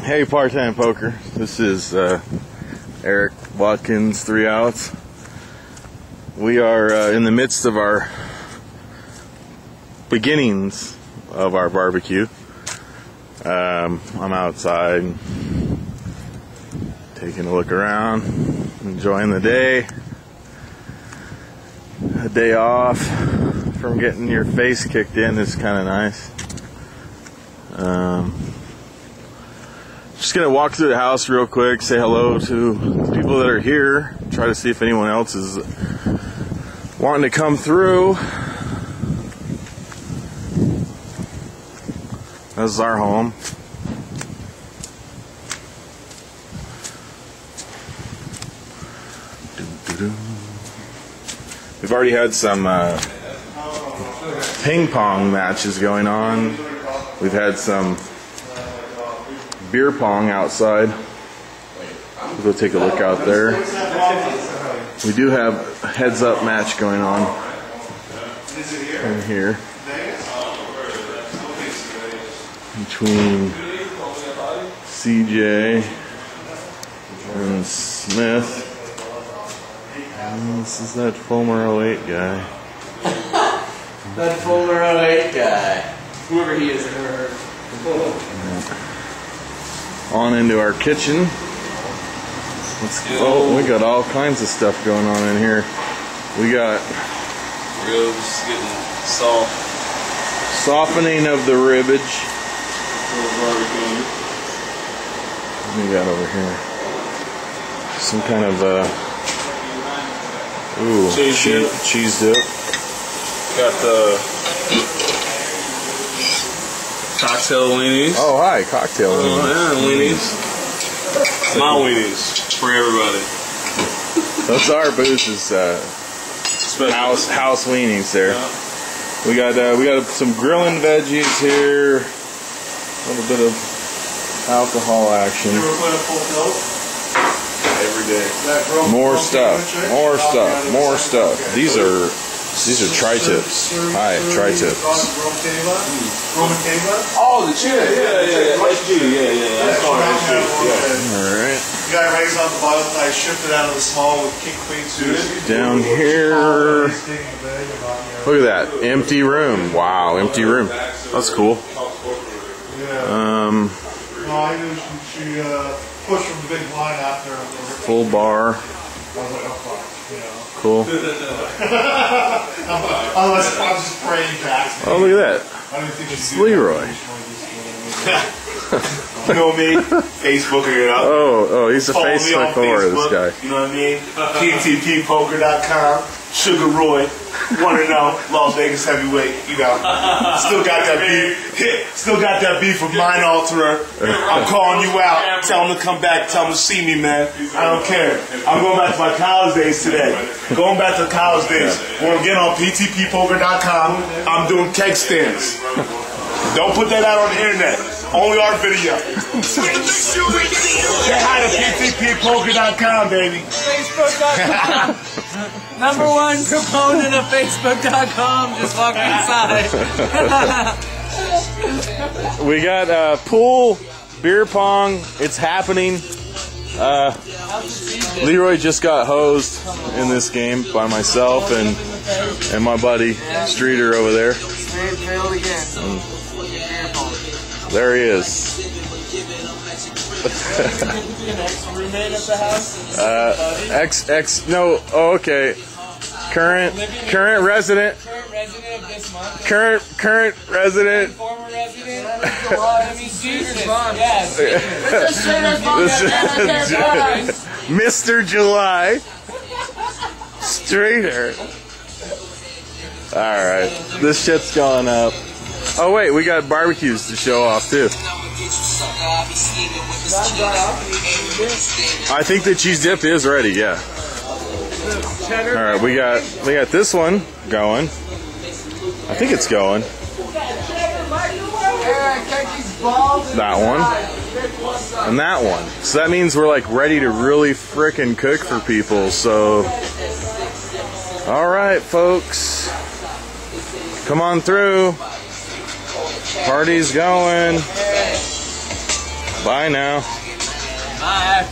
Hey, part-time poker. This is Eric Watkins, 3 Outs. We are in the midst of our beginnings of our barbecue. I'm outside, taking a look around, enjoying the day. A day off from getting your face kicked in is kind of nice. Just gonna walk through the house real quick, say hello to the people that are here, try to see if anyone else is wanting to come through. This is our home. We've already had some ping pong matches going on. We've had some beer pong outside. We'll go take a look out there. We do have a heads up match going on in here between CJ and Smith. And this is that Fulmer 08 guy. That Fulmer 08 guy. Whoever he is, her. On into our kitchen. Oh, we got all kinds of stuff going on in here. We got ribs getting soft. Softening of the ribbage. What do we got over here? Some kind of cheese dip. Got the cocktail weenies. Oh, hi, cocktail weenies. Oh, yeah, weenies. My weenies for everybody. That's our booth is house weenies there. Yeah. We got some grilling veggies here. A little bit of alcohol action. Every day. More stuff. These are tri-tips. Hi, tri-tips. Oh, the chili. Yeah. SG. Yeah. That's called SG. Yeah. Alright. You got raised on the bottom. I shifted out of the small with king queen suited. Down here. Look at that. Empty room. Wow, empty room. That's cool. No, I knew she pushed from the big line after. Full bar. Cool. I'm just praying back. Oh, look at that. It's Leroy. You know me? Facebooking it up. Oh, he's a Facebook whore, this guy. You know what I mean? PTPpoker.com. Sugar Roy. Want to know? Las Vegas heavyweight. You know. Still got that beef. Still got that beef with Mine Alterer. I'm calling you out. Tell him to come back. Tell him to see me, man. I don't care. I'm going back to my college days today. Going back to college days. Want to get on PTPpoker.com. I'm doing keg stands. Don't put that out on the internet. Only our video. Say hi to PTPpoker.com, baby. Facebook.com. #1 proponent of Facebook.com. Just walk inside. We got pool, beer pong. It's happening. Leroy just got hosed in this game by myself and my buddy Streeter over there. Failed again. There he is. Ex-roommate at the house? No, oh, okay. Current resident. Current resident of this month? Current resident. Former resident? I mean, Jesus. Yes. Mr. July. Streeter. Alright. This shit's going up. Oh wait, we got barbecues to show off too. I think the cheese dip is ready, yeah. Alright, we got this one going. I think it's going. That one. And that one. So that means we're like ready to really frickin' cook for people, so alright folks. Come on through. Party's going. Bye now. Bye.